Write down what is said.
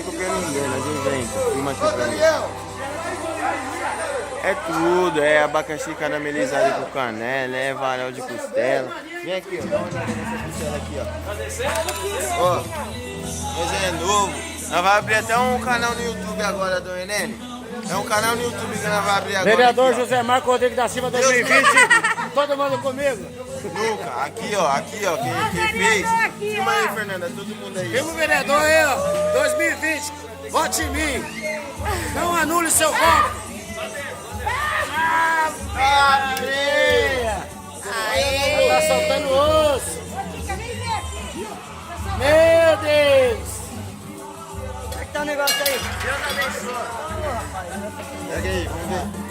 copia ninguém, nós inventa. Filma aqui pra mim. É tudo, é abacaxi caramelizado com canela, é varal de costela. Vem aqui, ó, dá uma olhada nessa costela aqui, ó. Ó, mas é novo. Nós vamos abrir até um canal no YouTube agora, Dona Helene. É um canal no YouTube que nós vamos abrir agora. Vereador aqui, José Marco Rodrigues da Silva 2020. Todo mundo comigo. Nunca, aqui ó, quem fez. Filma aí, Fernanda, todo mundo aí. Viva o vereador aí, ó. 2020. Vote em mim. Não anule seu voto. Aê! Tá soltando osso. Meu Deus. Como é que tá o negócio aí? Deus abençoe. Pega aí, vamos ver.